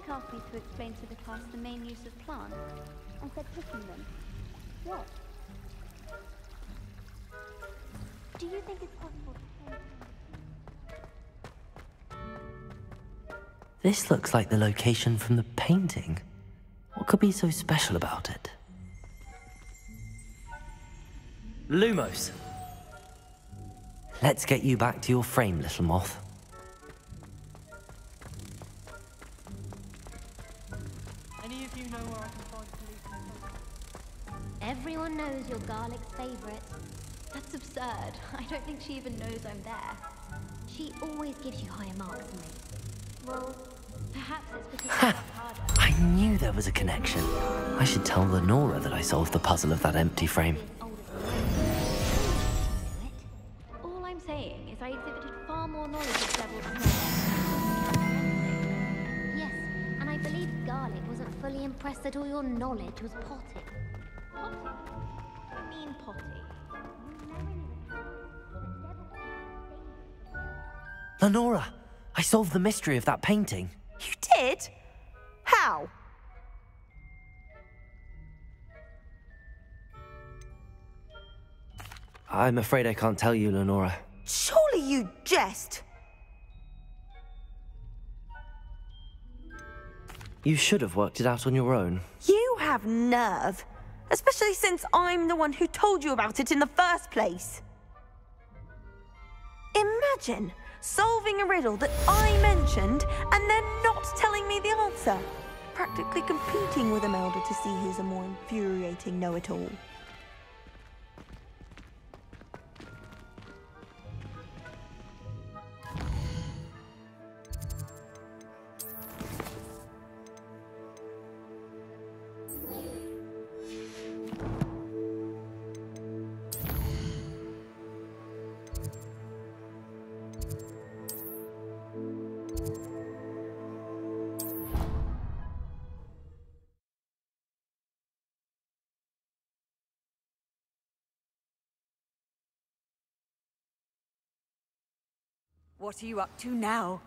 asked me to explain to the class the main use of plants. I said picking them. What? Do you think it's possible to change? This looks like the location from the painting. What could be so special about it? Lumos! Let's get you back to your frame, little moth. Any of you know where I can find police? Everyone knows you're Garlic's favorite. That's absurd. I don't think she even knows I'm there. She always gives you higher marks than me. Well, perhaps it's because I work harder. I knew there was a connection. I should tell Lenora that I solved the puzzle of that empty frame. All I'm saying is I exhibited far more knowledge of Devil's Claw. Yes, and I believe Garlic wasn't fully impressed that all your knowledge was potty. Potty? I mean potty. Lenora, I solved the mystery of that painting. You did? How? I'm afraid I can't tell you, Lenora. Surely you jest. You should have worked it out on your own. You have nerve. Especially since I'm the one who told you about it in the first place. Imagine solving a riddle that I mentioned and then not telling me the answer. Practically competing with Imelda to see who's a more infuriating know-it-all. What are you up to now?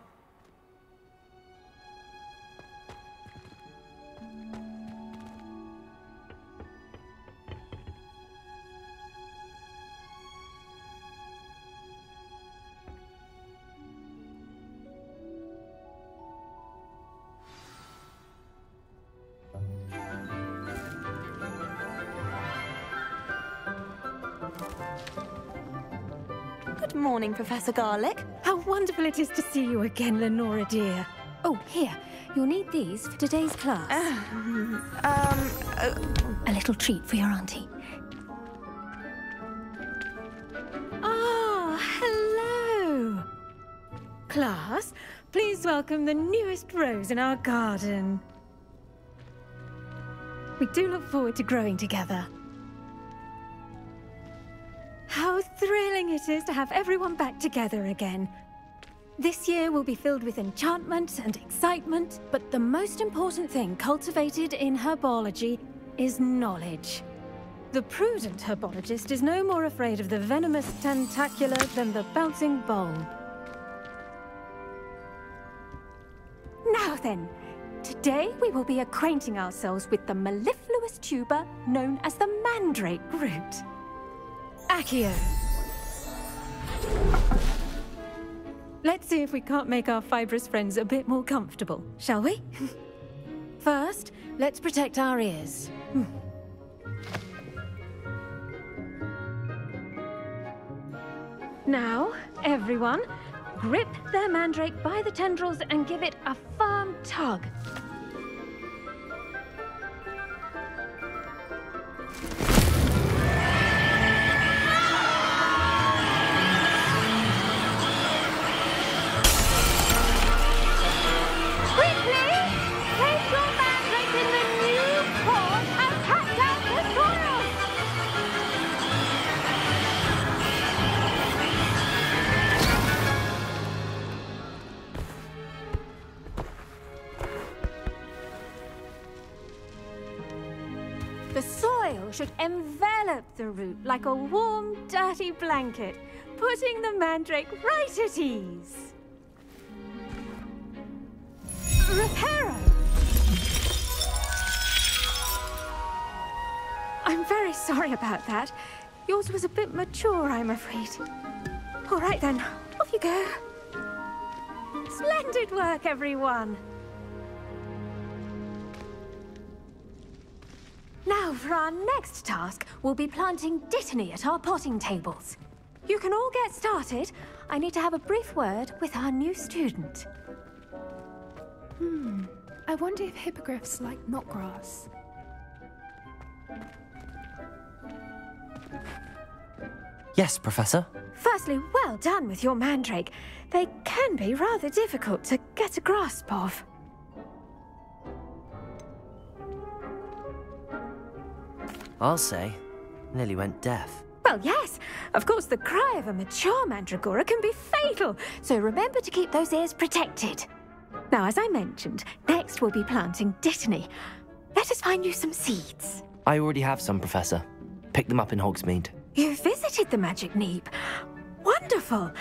Good morning, Professor Garlic. How wonderful it is to see you again, Lenora dear. Oh, here. You'll need these for today's class. A little treat for your auntie. Ah, hello. Class, please welcome the newest rose in our garden. We do look forward to growing together. How thrilling it is to have everyone back together again. This year will be filled with enchantment and excitement, but the most important thing cultivated in herbology is knowledge. The prudent herbologist is no more afraid of the venomous tentacular than the bouncing bulb. Now then, today we will be acquainting ourselves with the mellifluous tuber known as the mandrake root. Accio. Let's see if we can't make our fibrous friends a bit more comfortable, shall we? First, let's protect our ears. Now, everyone, grip their mandrake by the tendrils and give it a firm tug. The soil should envelop the root like a warm, dirty blanket, putting the mandrake right at ease. Reparo, I'm very sorry about that. Yours was a bit mature, I'm afraid. All right then, off you go. Splendid work, everyone. Now, for our next task, we'll be planting Dittany at our potting tables. You can all get started. I need to have a brief word with our new student. I wonder if hippogriffs like knotgrass. Yes, Professor. Firstly, well done with your mandrake. They can be rather difficult to get a grasp of. I'll say, nearly went deaf. Well, yes. Of course, the cry of a mature mandragora can be fatal, so remember to keep those ears protected. Now, as I mentioned, next we'll be planting Dittany. Let us find you some seeds. I already have some, Professor. Picked them up in Hogsmeade. You visited the Magic Neep. Wonderful!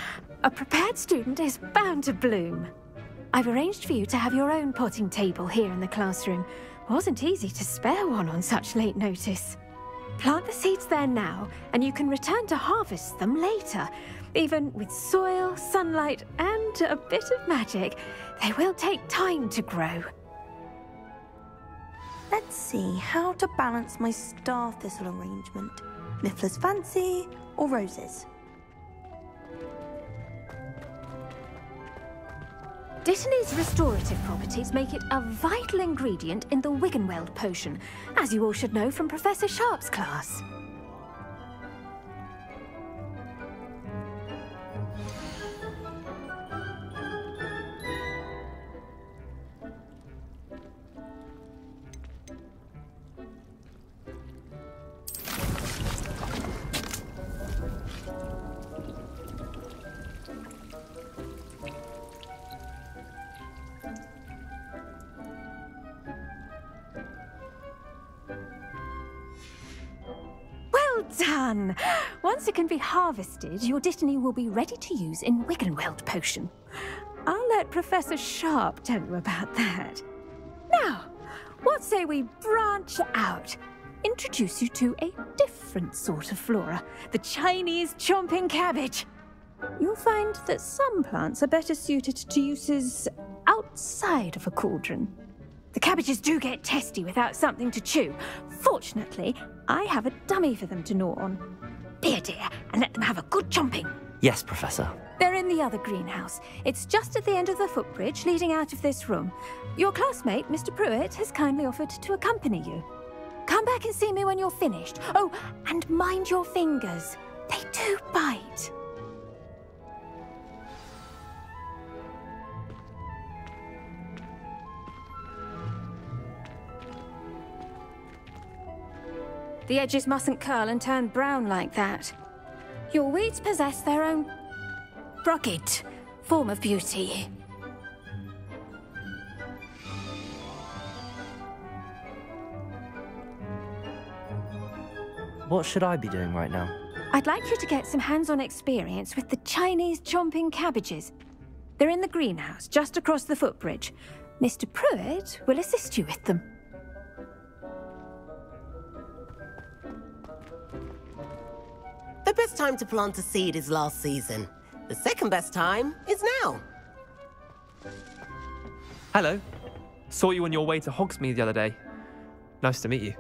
A prepared student is bound to bloom. I've arranged for you to have your own potting table here in the classroom. Wasn't easy to spare one on such late notice. Plant the seeds there now, and you can return to harvest them later. Even with soil, sunlight, and a bit of magic, they will take time to grow. Let's see how to balance my star thistle arrangement. Niffler's fancy or roses? Dittany's restorative properties make it a vital ingredient in the Wiggenweld potion, as you all should know from Professor Sharp's class. Done! Once it can be harvested, your Dittany will be ready to use in Wiggenweld potion. I'll let Professor Sharp tell you about that. Now, what say we branch out? Introduce you to a different sort of flora, the Chinese chomping cabbage. You'll find that some plants are better suited to uses outside of a cauldron. The cabbages do get testy without something to chew. Fortunately, I have a dummy for them to gnaw on. Be a dear and let them have a good chomping. Yes, Professor. They're in the other greenhouse. It's just at the end of the footbridge leading out of this room. Your classmate, Mr. Pruitt, has kindly offered to accompany you. Come back and see me when you're finished. Oh, and mind your fingers. They do bite. The edges mustn't curl and turn brown like that. Your weeds possess their own rugged form of beauty. What should I be doing right now? I'd like you to get some hands-on experience with the Chinese chomping cabbages. They're in the greenhouse, just across the footbridge. Mr. Pruitt will assist you with them. The best time to plant a seed is last season. The second best time is now. Hello. Saw you on your way to Hogsmeade the other day. Nice to meet you.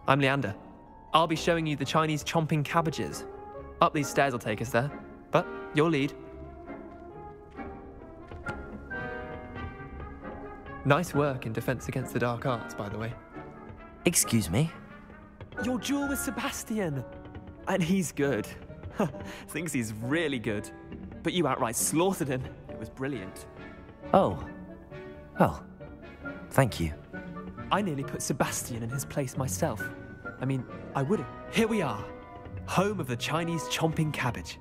I'm Leander. I'll be showing you the Chinese chomping cabbages. Up these stairs will take us there, but your lead. Nice work in Defense Against the Dark Arts, by the way. Excuse me? Your duel with Sebastian. And he's good. Thinks he's really good. But you outright slaughtered him. It was brilliant. Oh. Well, thank you. I nearly put Sebastian in his place myself. I mean, I would've. Here we are. Home of the Chinese chomping cabbage.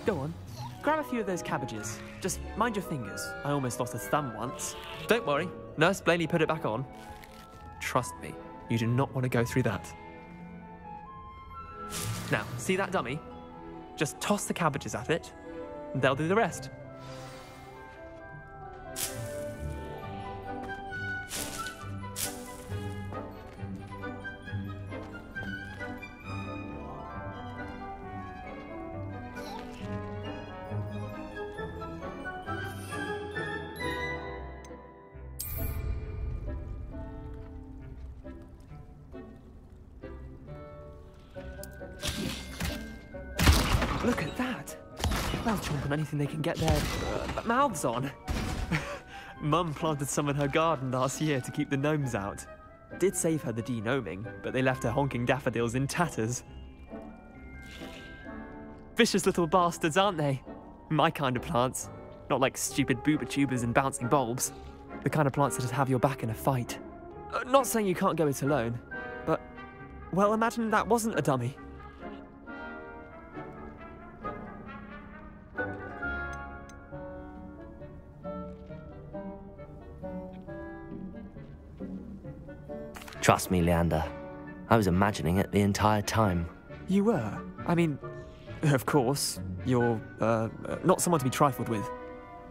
Go on. Grab a few of those cabbages. Just mind your fingers. I almost lost a thumb once. Don't worry. Nurse Blaney put it back on. Trust me, you do not want to go through that. Now, see that dummy? Just toss the cabbages at it, and they'll do the rest. Look at that. They'll chomp on anything they can get their mouths on. Mum planted some in her garden last year to keep the gnomes out. Did save her the de-gnoming, but they left her honking daffodils in tatters. Vicious little bastards, aren't they? My kind of plants. Not like stupid booba tubers and bouncing bulbs. The kind of plants that just have your back in a fight. Not saying you can't go it alone, but, well, imagine that wasn't a dummy. Trust me, Leander. I was imagining it the entire time. You were? I mean, of course, you're, not someone to be trifled with.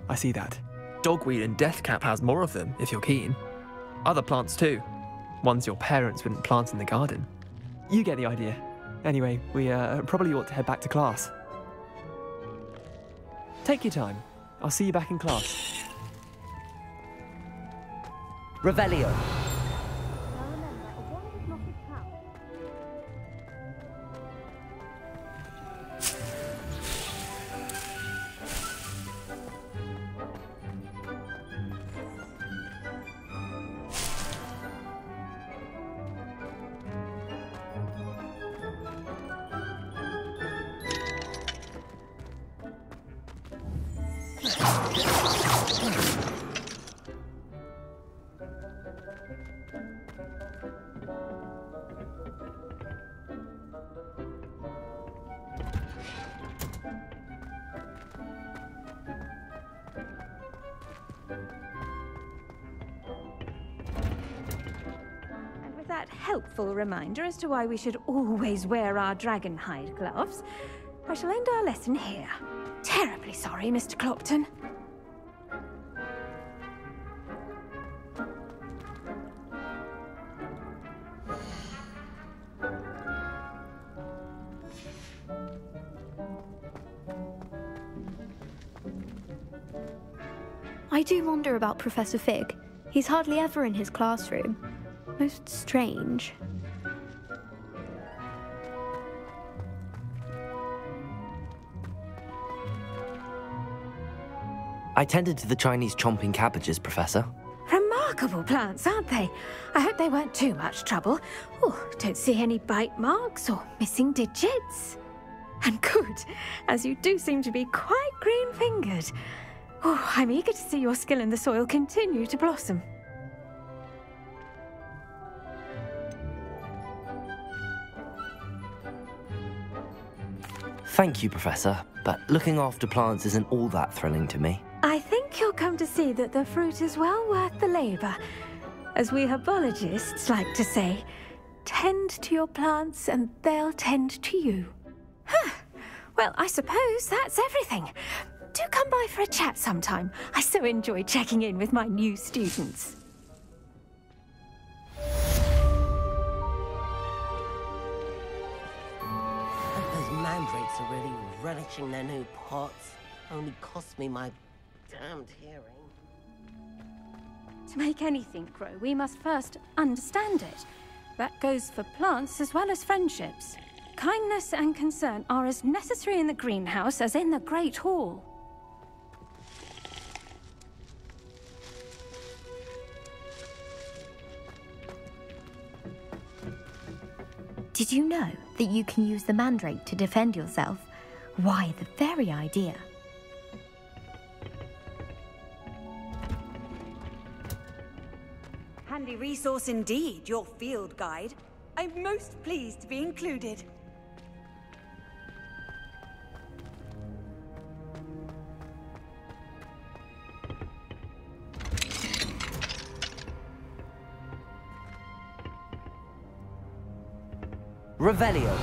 I see that. Dogweed and deathcap has more of them, if you're keen. Other plants too. Ones your parents wouldn't plant in the garden. You get the idea. Anyway, we probably ought to head back to class. Take your time. I'll see you back in class. Revelio. That helpful reminder as to why we should always wear our dragon hide gloves, I shall end our lesson here. Terribly sorry, Mr. Clopton. I do wonder about Professor Fig. He's hardly ever in his classroom. Most strange. I tended to the Chinese chomping cabbages, Professor. Remarkable plants, aren't they? I hope they weren't too much trouble. Oh, don't see any bite marks or missing digits. And good, as you do seem to be quite green-fingered. Oh, I'm eager to see your skill in the soil continue to blossom. Thank you, Professor, but looking after plants isn't all that thrilling to me. I think you'll come to see that the fruit is well worth the labour. As we herbologists like to say, tend to your plants and they'll tend to you. Huh. Well, I suppose that's everything. Do come by for a chat sometime. I so enjoy checking in with my new students. Mandrakes are really relishing their new pots. Only cost me my damned hearing. To make anything grow, we must first understand it. That goes for plants as well as friendships. Kindness and concern are as necessary in the greenhouse as in the Great Hall. Did you know that you can use the mandrake to defend yourself? Why, the very idea. Handy resource indeed, your field guide. I'm most pleased to be included. Revelio.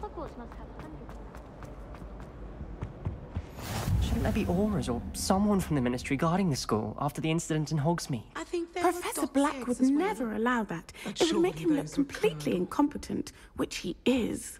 Hogwarts must have hundreds. Shouldn't there be auras or someone from the Ministry guarding the school after the incident in Hogsmeade? I think there Professor Black would never allow that. It would make him look completely incompetent, which he is.